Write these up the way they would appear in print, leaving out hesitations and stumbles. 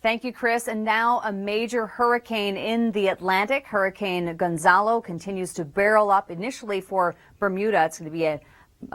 Thank you, Chris. And now a major hurricane in the Atlantic. Hurricane Gonzalo continues to barrel up initially for Bermuda. It's going to be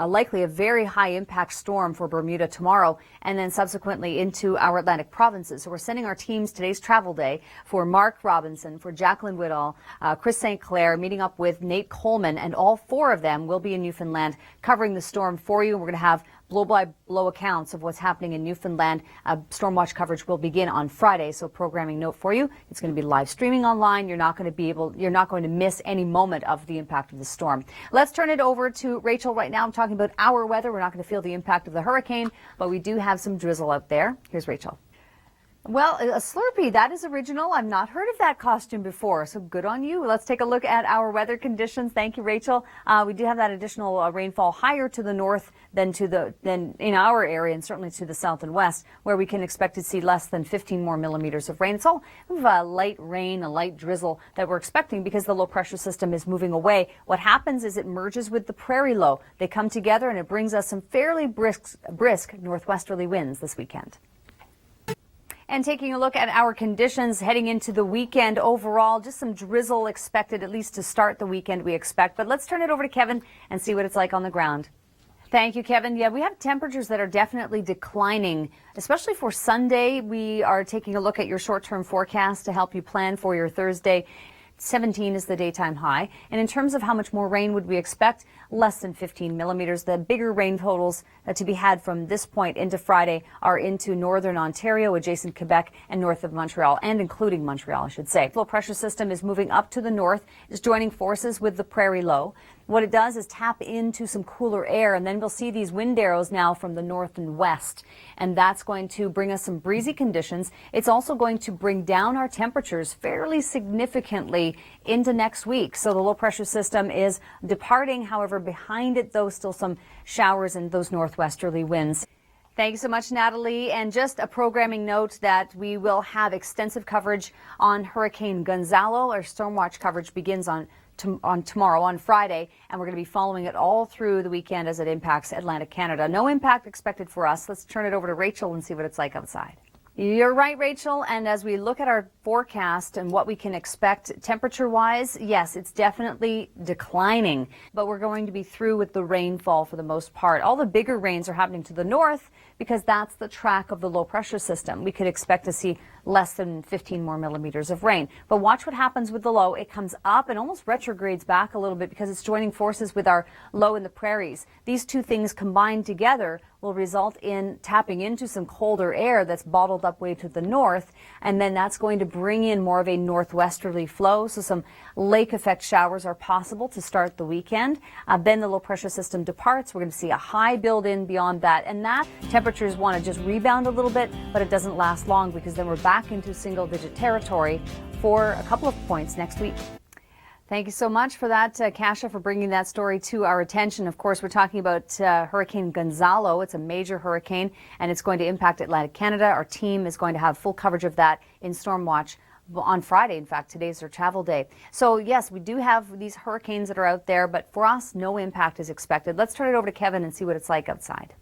likely a very high impact storm for Bermuda tomorrow, and then subsequently into our Atlantic provinces. So we're sending our teams today's travel day for Mark Robinson, for Jacqueline Woodall, Chris St. Clair, meeting up with Nate Coleman, and all four of them will be in Newfoundland covering the storm for you. And we're going to have blow-by-blow accounts of what's happening in Newfoundland. Storm watch coverage will begin on Friday, so programming note for you. It's going to be live streaming online. You're not going to miss any moment of the impact of the storm. Let's turn it over to Rachel right now. I'm talking about our weather. We're not going to feel the impact of the hurricane, but we do have some drizzle out there. Here's Rachel. Well, a Slurpee, that is original. I've not heard of that costume before, so good on you. Let's take a look at our weather conditions. Thank you, Rachel. We do have that additional rainfall higher to the north than in our area, and certainly to the south and west, where we can expect to see less than 15 more millimeters of rain. It's all a light rain, a light drizzle that we're expecting because the low pressure system is moving away. What happens is it merges with the prairie low. They come together and it brings us some fairly brisk northwesterly winds this weekend. And taking a look at our conditions heading into the weekend overall, just some drizzle expected, at least to start the weekend we expect. But let's turn it over to Kevin and see what it's like on the ground. Thank you, Kevin. Yeah, we have temperatures that are definitely declining, especially for Sunday. We are taking a look at your short-term forecast to help you plan for your Thursday. 17 is the daytime high. And in terms of how much more rain would we expect, less than 15 millimeters. The bigger rain totals to be had from this point into Friday are into northern Ontario, adjacent Quebec, and north of Montreal, and including Montreal, I should say. Low pressure system is moving up to the north, is joining forces with the prairie low. What it does is tap into some cooler air, and then we'll see these wind arrows now from the north and west, and that's going to bring us some breezy conditions. It's also going to bring down our temperatures fairly significantly into next week. So the low pressure system is departing. However, behind it, though, still some showers and those northwesterly winds. Thank you so much, Natalie. And just a programming note that we will have extensive coverage on Hurricane Gonzalo. Our stormwatch coverage begins on tomorrow, on Friday, and we're going to be following it all through the weekend as it impacts Atlantic Canada. No impact expected for us. Let's turn it over to Rachel and see what it's like outside. You're right, Rachel. And as we look at our forecast and what we can expect temperature-wise, yes, it's definitely declining, but we're going to be through with the rainfall for the most part. All the bigger rains are happening to the north because that's the track of the low pressure system. We could expect to see less than 15 more millimeters of rain. But watch what happens with the low. It comes up and almost retrogrades back a little bit because it's joining forces with our low in the prairies. These two things combined together will result in tapping into some colder air that's bottled up way to the north, and then that's going to bring in more of a northwesterly flow, so some lake effect showers are possible to start the weekend. Then the low pressure system departs. We're going to see a high build in beyond that, and that temperatures want to just rebound a little bit, but it doesn't last long because then we're back into single digit territory for a couple of points next week. Thank you so much for that, Kasia, for bringing that story to our attention. Of course, we're talking about Hurricane Gonzalo. It's a major hurricane, and it's going to impact Atlantic Canada. Our team is going to have full coverage of that in Stormwatch on Friday. In fact, today's their travel day. So, yes, we do have these hurricanes that are out there, but for us, no impact is expected. Let's turn it over to Kevin and see what it's like outside.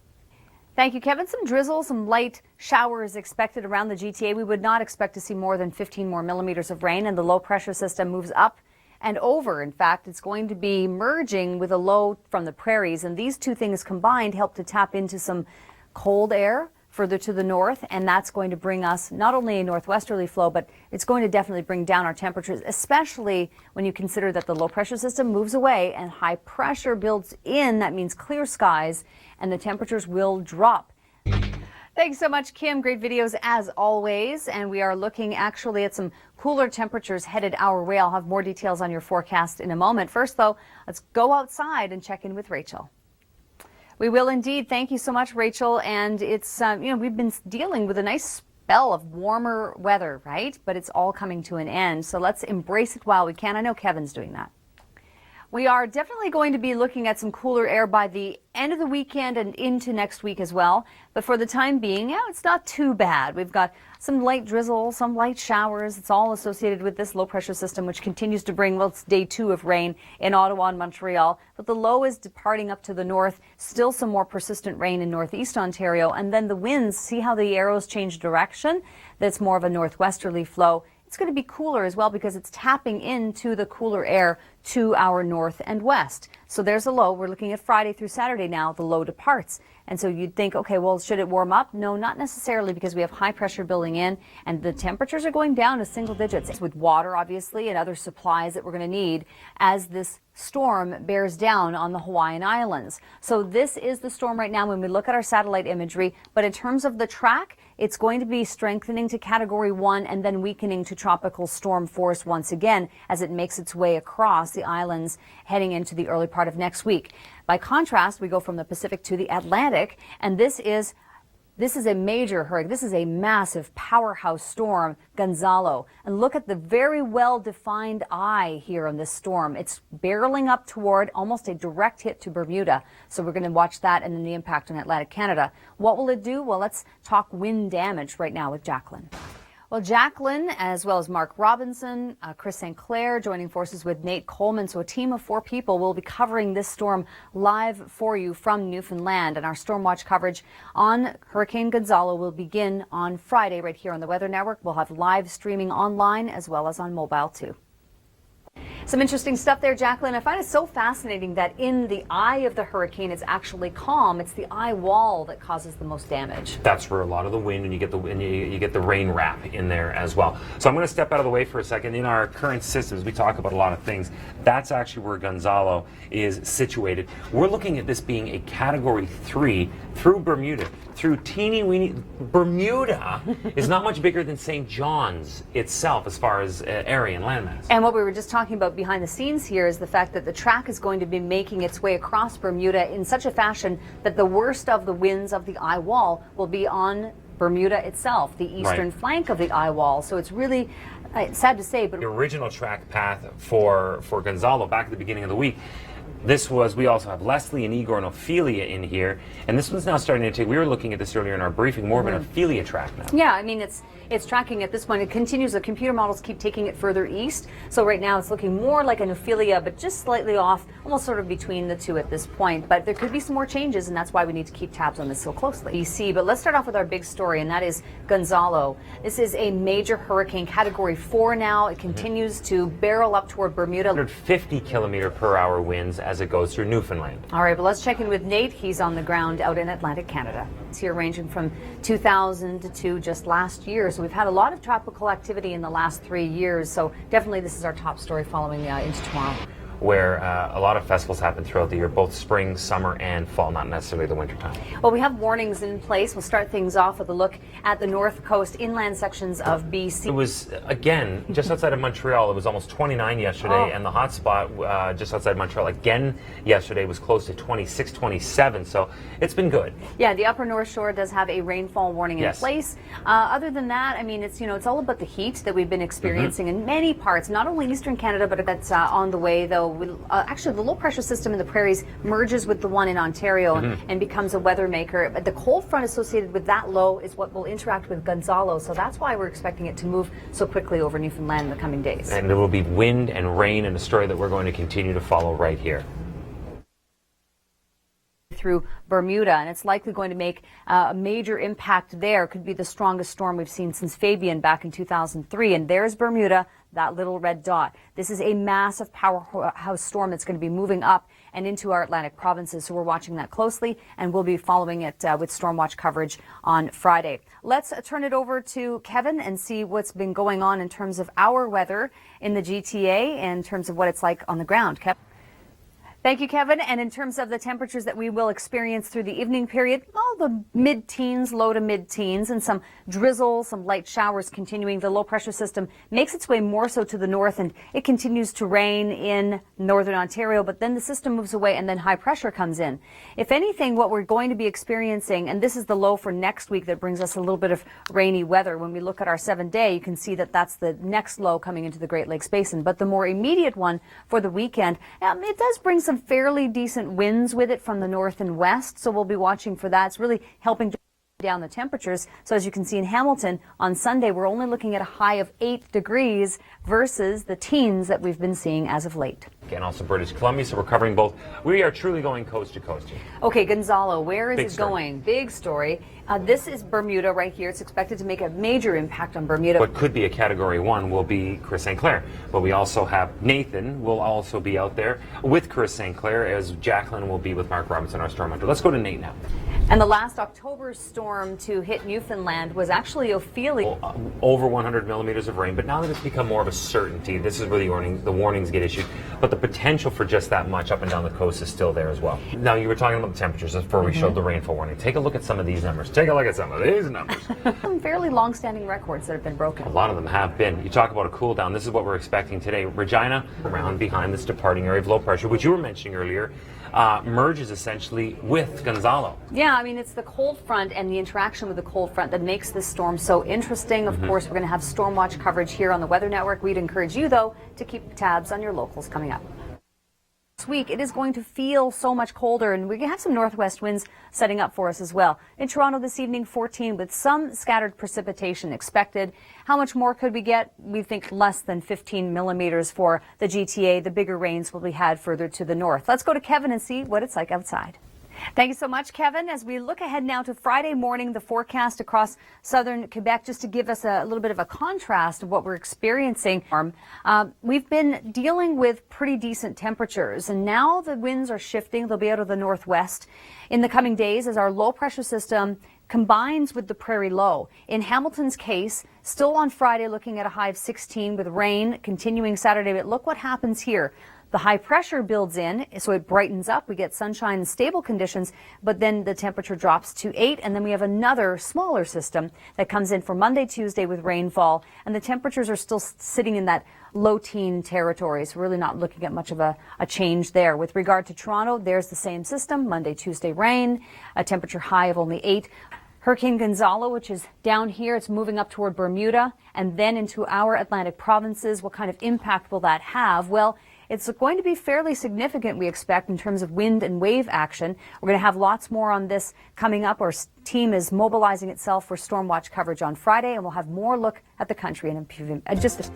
Thank you, Kevin. Some drizzle, some light showers expected around the GTA. We would not expect to see more than 15 more millimeters of rain, and the low pressure system moves up and over. In fact, it's going to be merging with a low from the prairies, and these two things combined help to tap into some cold air further to the north, and that's going to bring us not only a northwesterly flow, but it's going to definitely bring down our temperatures, especially when you consider that the low pressure system moves away and high pressure builds in. That means clear skies, and the temperatures will drop. Thanks so much, Kim. Great videos as always. And we are looking actually at some cooler temperatures headed our way. I'll have more details on your forecast in a moment. First, though, let's go outside and check in with Rachel. We will indeed. Thank you so much, Rachel. And it's, we've been dealing with a nice spell of warmer weather, right? But it's all coming to an end. So let's embrace it while we can. I know Kevin's doing that. We are definitely going to be looking at some cooler air by the end of the weekend and into next week as well. But for the time being, yeah, it's not too bad. We've got some light drizzle, some light showers. It's all associated with this low pressure system, which continues to bring, well, it's day 2 of rain in Ottawa and Montreal. But the low is departing up to the north. Still some more persistent rain in northeast Ontario. And then the winds, see how the arrows change direction? That's more of a northwesterly flow. It's going to be cooler as well because it's tapping into the cooler air to our north and west. So there's a low. We're looking at Friday through Saturday now. The low departs. And so you'd think, okay, well, should it warm up? No, not necessarily, because we have high pressure building in and the temperatures are going down to single digits with water, obviously, and other supplies that we're going to need as this storm bears down on the Hawaiian Islands. So this is the storm right now when we look at our satellite imagery. But in terms of the track, it's going to be strengthening to Category 1 and then weakening to tropical storm force once again as it makes its way across the islands heading into the early part of next week. By contrast, we go from the Pacific to the Atlantic, and this is a major hurricane. This is a massive powerhouse storm, Gonzalo. And look at the very well-defined eye here on this storm. It's barreling up toward almost a direct hit to Bermuda. So we're going to watch that and then the impact on Atlantic Canada. What will it do? Well, let's talk wind damage right now with Jacqueline. Well, Jacqueline, as well as Mark Robinson, Chris St. Clair, joining forces with Nate Coleman. So a team of 4 people will be covering this storm live for you from Newfoundland. And our storm watch coverage on Hurricane Gonzalo will begin on Friday right here on the Weather Network. We'll have live streaming online as well as on mobile too. Some interesting stuff there, Jacqueline. I find it so fascinating that in the eye of the hurricane, it's actually calm. It's the eye wall that causes the most damage. That's where a lot of the wind, and you get the wind, you get the rain wrap in there as well. So I'm going to step out of the way for a second. In our current systems, we talk about a lot of things. That's actually where Gonzalo is situated. We're looking at this being a Category 3 through Bermuda. Through teeny weeny Bermuda is not much bigger than St. John's itself as far as area and landmass. And what we were just talking about behind the scenes here is the fact that the track is going to be making its way across Bermuda in such a fashion that the worst of the winds of the eye wall will be on Bermuda itself, the eastern flank of the eye wall. So it's really sad to say, but the original track path for Gonzalo back at the beginning of the week, this was, we also have Leslie and Igor and Ophelia in here, and this one's now starting to take, we were looking at this earlier in our briefing, more of an Ophelia track now. Yeah, I mean, it's tracking at this point. It continues, the computer models keep taking it further east, so right now it's looking more like an Ophelia, but just slightly off, almost sort of between the two at this point. But there could be some more changes, and that's why we need to keep tabs on this so closely. BC, but let's start off with our big story, and that is Gonzalo. This is a major hurricane, Category 4 now. It continues to barrel up toward Bermuda. 150 kilometer per hour winds as it goes through Newfoundland. All right, but let's check in with Nate. He's on the ground out in Atlantic Canada. It's here ranging from 2000 to just last year. So we've had a lot of tropical activity in the last 3 years. So definitely this is our top story following into tomorrow. Where a lot of festivals happen throughout the year, both spring, summer, and fall, not necessarily the winter time. Well, we have warnings in place. We'll start things off with a look at the north coast inland sections of BC. It was, again, just outside of Montreal. It was almost 29 yesterday, and the hot spot just outside Montreal again yesterday was close to 26, 27, so it's been good. Yeah, the upper North Shore does have a rainfall warning in place. Other than that, I mean, it's, it's all about the heat that we've been experiencing in many parts, not only eastern Canada, but that's on the way, though. Actually, the low pressure system in the prairies merges with the one in Ontario and becomes a weather maker. But the cold front associated with that low is what will interact with Gonzalo. So that's why we're expecting it to move so quickly over Newfoundland in the coming days. And there will be wind and rain, and a story that we're going to continue to follow right here. Through Bermuda, and it's likely going to make a major impact there. Could be the strongest storm we've seen since Fabian back in 2003. And there's Bermuda, that little red dot. This is a massive powerhouse storm that's going to be moving up and into our Atlantic provinces. So we're watching that closely, and we'll be following it with Storm Watch coverage on Friday. Let's turn it over to Kevin and see what's been going on in terms of our weather in the GTA and in terms of what it's like on the ground. Kevin? Thank you, Kevin. And in terms of the temperatures that we will experience through the evening period, the mid-teens, low to mid-teens, and some drizzle, some light showers continuing. The low-pressure system makes its way more so to the north, and it continues to rain in northern Ontario, but then the system moves away and then high pressure comes in. If anything, what we're going to be experiencing, and this is the low for next week that brings us a little bit of rainy weather. When we look at our 7-day, you can see that that's the next low coming into the Great Lakes Basin. But the more immediate one for the weekend, it does bring some fairly decent winds with it from the north and west, so we'll be watching for that. It's really helping to down the temperatures. So as you can see in Hamilton on Sunday, we're only looking at a high of 8 degrees versus the teens that we've been seeing as of late. And also British Columbia, so we're covering both. We are truly going coast to coast here. Okay, Gonzalo, where is Big it story. going? Big story. This is Bermuda right here. It's expected to make a major impact on Bermuda. What could be a Category 1 will be Chris St. Clair. But we also have Nathan will also be out there with Chris St. Clair, as Jacqueline will be with Mark Robinson, our storm hunter. Let's go to Nate now. And the last October storm to hit Newfoundland was actually Ophelia. Over 100 millimeters of rain, but now that it's become more of a certainty, this is where the warnings get issued. But the potential for just that much up and down the coast is still there as well. Now, you were talking about the temperatures before we showed the rainfall warning. Take a look at some of these numbers. Take a look at some of these numbers. Some fairly long-standing records that have been broken. A lot of them have been. You talk about a cool down. This is what we're expecting today. Regina, around behind this departing area of low pressure, which you were mentioning earlier, merges essentially with Gonzalo. Yeah, I mean, it's the cold front and the interaction with the cold front that makes this storm so interesting. Of course, we're going to have storm watch coverage here on the Weather Network. We'd encourage you, though, to keep tabs on your locals coming up. This week, it is going to feel so much colder, and we can have some northwest winds setting up for us as well. In Toronto this evening, 14 with some scattered precipitation expected. How much more could we get? We think less than 15 millimeters for the GTA. The bigger rains will be had further to the north. Let's go to Kevin and see what it's like outside. Thank you so much, Kevin. As we look ahead now to Friday morning, the forecast across southern Quebec, just to give us a little bit of a contrast of what we're experiencing. We've been dealing with pretty decent temperatures, and now the winds are shifting. They'll be out of the northwest in the coming days as our low pressure system combines with the prairie low. In Hamilton's case, still on Friday, looking at a high of 16 with rain continuing Saturday. But look what happens here. The high pressure builds in, so it brightens up. We get sunshine and stable conditions, but then the temperature drops to 8, and then we have another smaller system that comes in for Monday, Tuesday with rainfall, and the temperatures are still sitting in that low teen territory, so really not looking at much of a change there. With regard to Toronto, there's the same system, Monday, Tuesday rain, a temperature high of only 8. Hurricane Gonzalo, which is down here, it's moving up toward Bermuda and then into our Atlantic provinces. What kind of impact will that have? Well, it's going to be fairly significant, we expect, in terms of wind and wave action. We're going to have lots more on this coming up. Our team is mobilizing itself for storm watch coverage on Friday, and we'll have more look at the country in just.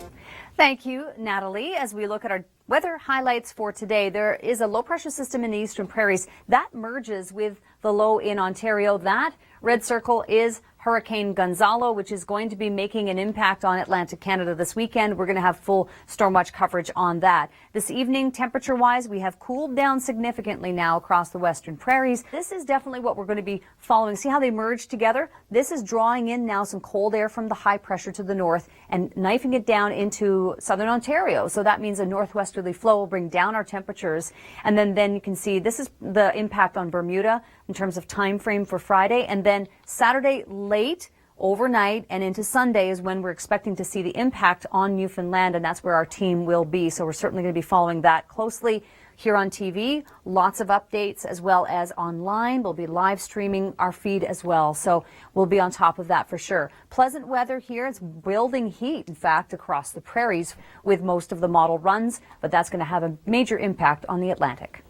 Thank you, Natalie. As we look at our weather highlights for today, there is a low pressure system in the eastern prairies that merges with the low in Ontario. That red circle is Hurricane Gonzalo, which is going to be making an impact on Atlantic Canada this weekend. We're going to have full storm watch coverage on that. This evening, temperature-wise, we have cooled down significantly now across the western prairies. This is definitely what we're going to be following. See how they merge together? This is drawing in now some cold air from the high pressure to the north and knifing it down into southern Ontario. So that means a northwesterly flow will bring down our temperatures. And then you can see this is the impact on Bermuda in terms of time frame for Friday. And then Saturday late, overnight, and into Sunday is when we're expecting to see the impact on Newfoundland, and that's where our team will be. So we're certainly going to be following that closely here on TV. Lots of updates as well as online. We'll be live streaming our feed as well. So we'll be on top of that for sure. Pleasant weather here. It's building heat, in fact, across the prairies with most of the model runs, but that's going to have a major impact on the Atlantic.